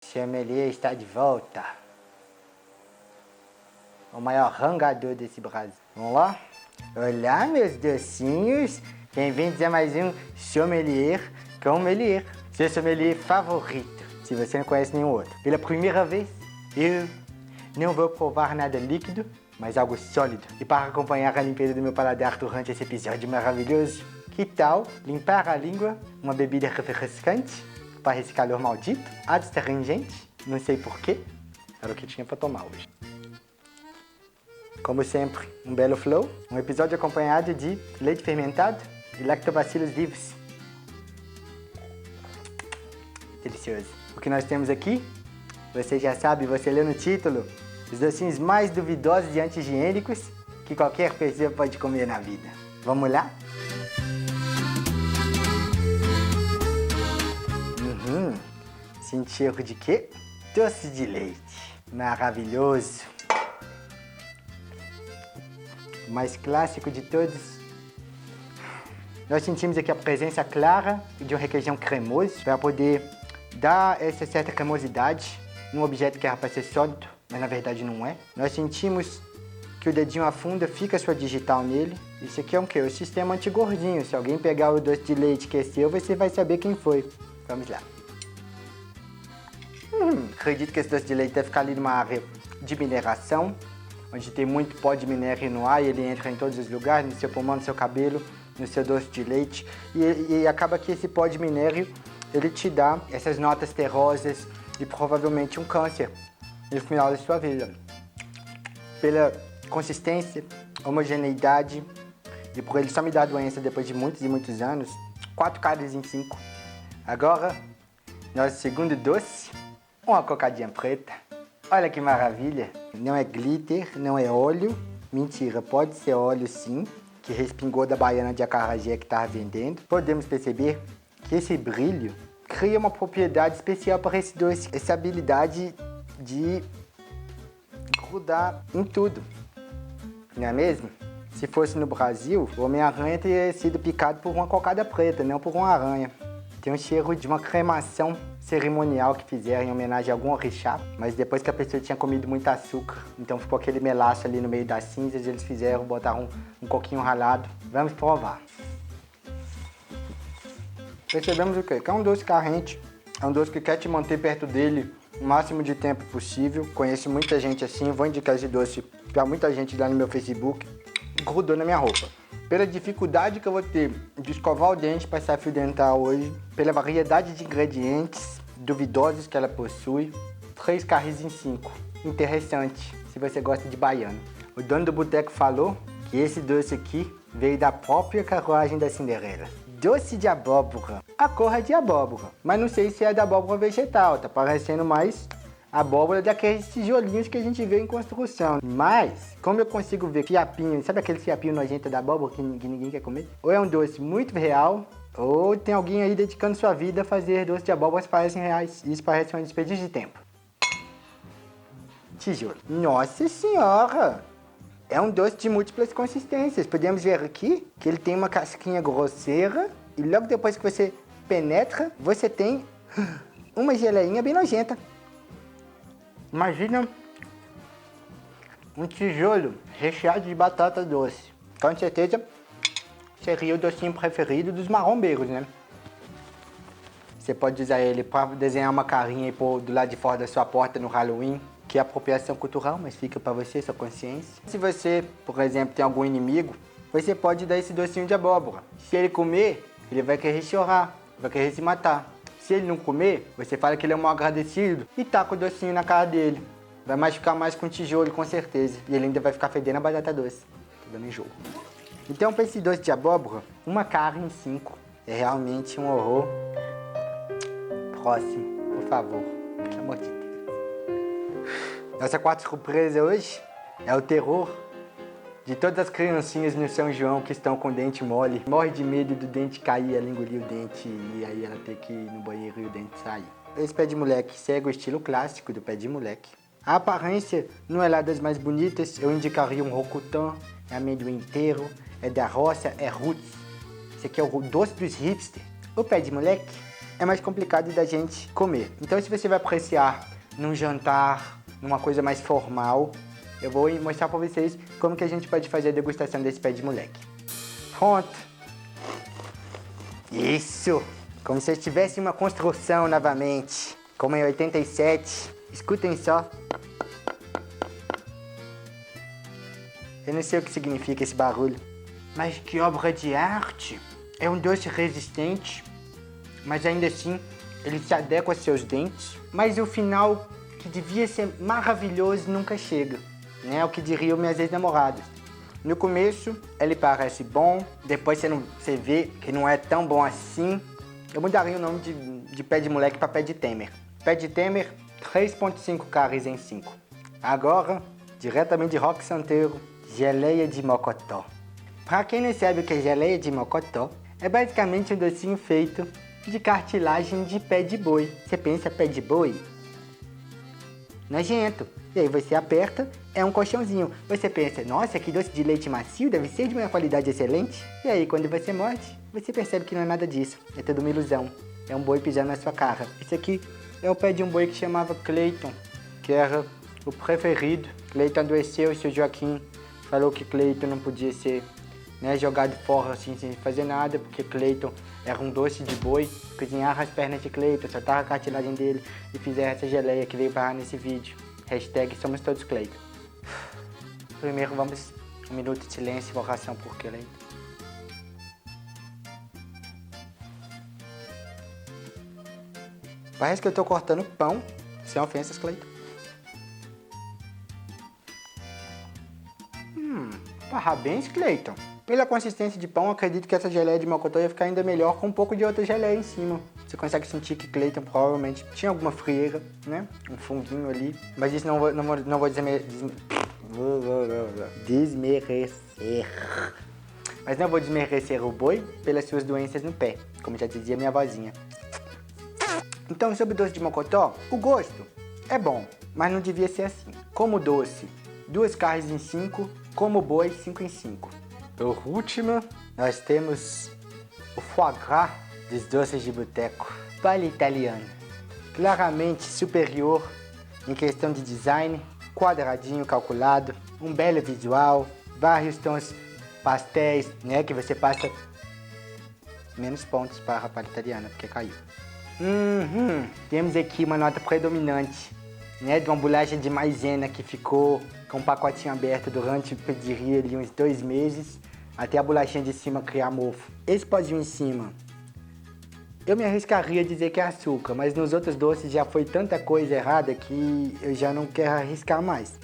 Sommelier está de volta. O maior rangador desse Brasil. Vamos lá? Olá, meus docinhos. Bem-vindos a mais um Sommelier com Melier. Seu sommelier favorito, se você não conhece nenhum outro. Pela primeira vez, eu não vou provar nada líquido, mas algo sólido. E para acompanhar a limpeza do meu paladar durante esse episódio maravilhoso, que tal limpar a língua, uma bebida refrescante, para esse calor maldito, adstringente, não sei porquê, era o que tinha para tomar hoje. Como sempre, um belo flow, um episódio acompanhado de leite fermentado e lactobacillus vivos. Delicioso. O que nós temos aqui, você já sabe, você leu no título, os docinhos mais duvidosos e anti-higiênicos que qualquer pessoa pode comer na vida. Vamos lá? Sente cheiro de quê? Doce de leite. Maravilhoso. O mais clássico de todos. Nós sentimos aqui a presença clara de um requeijão cremoso para poder dar essa certa cremosidade num objeto que era para ser sólido, mas na verdade não é. Nós sentimos que o dedinho afunda, fica a sua digital nele. Isso aqui é o quê? O sistema antigordinho. Se alguém pegar o doce de leite que é seu, você vai saber quem foi. Vamos lá. Acredito que esse doce de leite deve ficar ali numa área de mineração, onde tem muito pó de minério no ar e ele entra em todos os lugares, no seu pulmão, no seu cabelo, no seu doce de leite. E acaba que esse pó de minério, ele te dá essas notas terrosas e provavelmente um câncer no final da sua vida. Pela consistência, homogeneidade e por ele só me dar doença depois de muitos e muitos anos, 4 caras em 5. Agora, nosso segundo doce, uma cocadinha preta. Olha que maravilha. Não é glitter, não é óleo. Mentira, pode ser óleo sim, que respingou da baiana de acarajé que estava vendendo. Podemos perceber que esse brilho cria uma propriedade especial para esse doce. Essa habilidade de grudar em tudo. Não é mesmo? Se fosse no Brasil, o Homem-Aranha teria sido picado por uma cocada preta, não por uma aranha. Tem um cheiro de uma cremação cerimonial que fizeram em homenagem a algum orixá, mas depois que a pessoa tinha comido muito açúcar, então ficou aquele melaço ali no meio das cinzas, eles botaram um coquinho ralado. Vamos provar. Percebemos o quê? Que é um doce carente, é um doce que quer te manter perto dele o máximo de tempo possível. Conheço muita gente assim, vou indicar esse doce para muita gente lá no meu Facebook. Grudou na minha roupa. Pela dificuldade que eu vou ter de escovar o dente para passar fio dental hoje, pela variedade de ingredientes duvidosos que ela possui, 3 carris em 5. Interessante, se você gosta de baiano. O dono do boteco falou que esse doce aqui veio da própria carruagem da Cinderela. Doce de abóbora. A cor é de abóbora, mas não sei se é da abóbora vegetal, tá parecendo mais abóbora daqueles tijolinhos que a gente vê em construção. Mas, como eu consigo ver fiapinho, sabe aquele fiapinho nojento da abóbora que ninguém quer comer? Ou é um doce muito real, ou tem alguém aí dedicando sua vida a fazer doce de abóboras que parecem reais. Isso parece um desperdício de tempo. Tijolo. Nossa senhora! É um doce de múltiplas consistências. Podemos ver aqui que ele tem uma casquinha grosseira e logo depois que você penetra, você tem uma geleinha bem nojenta. Imagina um tijolo recheado de batata doce. Com certeza seria o docinho preferido dos marrombeiros, né? Você pode usar ele para desenhar uma carinha e pôr do lado de fora da sua porta no Halloween, que é apropriação cultural, mas fica para você, sua consciência. Se você, por exemplo, tem algum inimigo, você pode dar esse docinho de abóbora. Se ele comer, ele vai querer chorar, vai querer se matar. Se ele não comer, você fala que ele é um mal agradecido e taca o docinho na cara dele. Vai machucar mais com tijolo, com certeza. E ele ainda vai ficar fedendo a batata doce. Tô dando enjoo. Então, para esse doce de abóbora, 1 cara em 5. É realmente um horror. Próximo, por favor. Pelo amor de Deus. Nossa quarta surpresa hoje é o terror de todas as criancinhas no São João que estão com o dente mole. Morre de medo do dente cair, ela engolir o dente e aí ela ter que ir no banheiro e o dente sair. Esse pé de moleque segue o estilo clássico do pé de moleque. A aparência não é lá das mais bonitas, eu indicaria um rocotan, é amendoim inteiro, é da roça, é roots. Esse aqui é o doce dos hipsters. O pé de moleque é mais complicado da gente comer. Então, se você vai apreciar num jantar, numa coisa mais formal, eu vou mostrar pra vocês como que a gente pode fazer a degustação desse pé de moleque. Pronto. Isso! Como se eu estivesse em uma construção novamente, como em 87. Escutem só. Eu não sei o que significa esse barulho. Mas que obra de arte! É um doce resistente, mas ainda assim ele se adequa aos seus dentes. Mas o final, que devia ser maravilhoso, nunca chega, né? O que diriam minhas ex-namoradas. No começo ele parece bom, depois você vê que não é tão bom assim. Eu mudaria o nome de pé de moleque para pé de Temer. Pé de Temer, 3,5 carnes em 5. Agora, diretamente de Roque Santeiro, geleia de mocotó. Para quem não sabe o que é geleia de mocotó, é basicamente um docinho feito de cartilagem de pé de boi. Você pensa pé de boi? Nojento. E aí você aperta, é um colchãozinho. Você pensa, nossa, que doce de leite macio, deve ser de uma qualidade excelente. E aí quando você morde, você percebe que não é nada disso. É tudo uma ilusão. É um boi pisando na sua cara. Esse aqui é o pé de um boi que chamava Cleiton, que era o preferido. Cleiton adoeceu, o seu Joaquim falou que Cleiton não podia ser, né, jogado fora assim sem fazer nada, porque Cleiton era um doce de boi. Cozinharam as pernas de Cleiton, soltaram a cartilagem dele e fizeram essa geleia que veio parar nesse vídeo. Hashtag somos todos Cleiton. Primeiro vamos um minuto de silêncio e oração por Cleiton. Parece que eu tô cortando pão, sem ofensas, Cleiton. Parabéns, Cleiton. Pela consistência de pão, acredito que essa geleia de mocotó ia ficar ainda melhor com um pouco de outra geleia em cima. Você consegue sentir que Cleiton provavelmente tinha alguma frieira, né? Um funguinho ali. Mas isso não vou desmerecer. Mas não vou desmerecer o boi pelas suas doenças no pé, como já dizia minha vozinha. Então, sobre o doce de mocotó, o gosto é bom, mas não devia ser assim. Como doce, 2 carnes em 5, como boi, 5 em 5. Por último, nós temos o foie gras dos doces de boteco, palha italiana. Claramente superior em questão de design, quadradinho calculado, um belo visual, vários tons pastéis, né, que você passa menos pontos para a palha italiana, porque caiu. Temos aqui uma nota predominante, né, de uma bolagem de maisena que ficou com um pacotinho aberto durante, eu diria, ali, uns 2 meses, até a bolachinha de cima criar mofo. Esse pozinho em cima, eu me arriscaria a dizer que é açúcar, mas nos outros doces já foi tanta coisa errada que eu já não quero arriscar mais.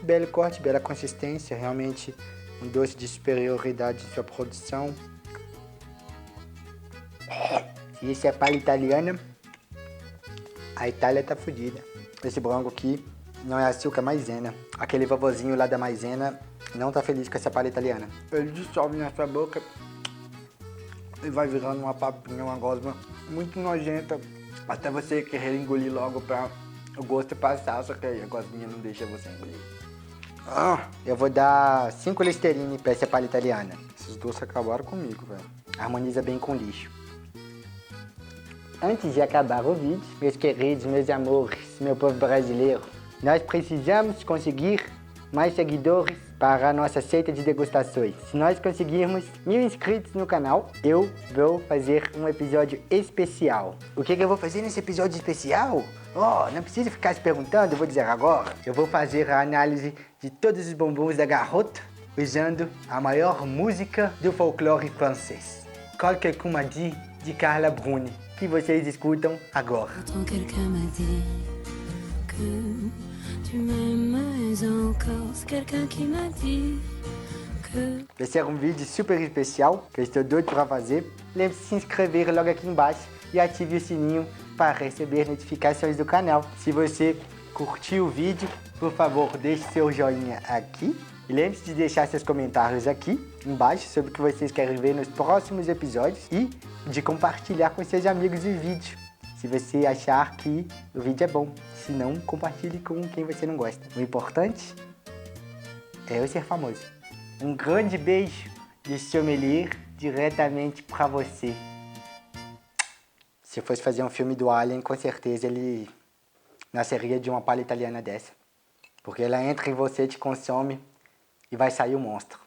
Belo corte, bela consistência, realmente um doce de superioridade em sua produção. Se isso é palha italiana, a Itália tá fodida. Esse branco aqui não é açúcar, é maisena. Aquele vovozinho lá da maisena não tá feliz com essa palha italiana. Ele dissolve na sua boca e vai virando uma papinha, uma gosma muito nojenta, até você querer engolir logo pra o gosto passar, só que aí a gosminha não deixa você engolir. Eu vou dar 5 Listerine pra essa palha italiana. Esses doces acabaram comigo, velho. Harmoniza bem com lixo. Antes de acabar o vídeo, meus queridos, meus amores, meu povo brasileiro, nós precisamos conseguir mais seguidores para a nossa seita de degustações. Se nós conseguirmos 1000 inscritos no canal, eu vou fazer um episódio especial. O que eu vou fazer nesse episódio especial? Não precisa ficar se perguntando, eu vou dizer agora. Eu vou fazer a análise de todos os bombons da garota, usando a maior música do folclore francês. Quelqu'un m'a dit, de Carla Bruni, que vocês escutam agora. Quelqu'un m'a dit que tu m'aimes encore. C'est quelqu'un qui m'a dit que... Esse é um vídeo super especial que eu estou doido para fazer. Lembre-se de se inscrever logo aqui embaixo e ative o sininho para receber notificações do canal. Se você curtiu o vídeo, por favor, deixe seu joinha aqui. E lembre-se de deixar seus comentários aqui embaixo sobre o que vocês querem ver nos próximos episódios e de compartilhar com seus amigos o vídeo, se você achar que o vídeo é bom. Se não, compartilhe com quem você não gosta. O importante é eu ser famoso. Um grande beijo de sommelier diretamente pra você. Se fosse fazer um filme do Alien, com certeza ele nasceria de uma palha italiana dessa. Porque ela entra em você, te consome e vai sair o monstro.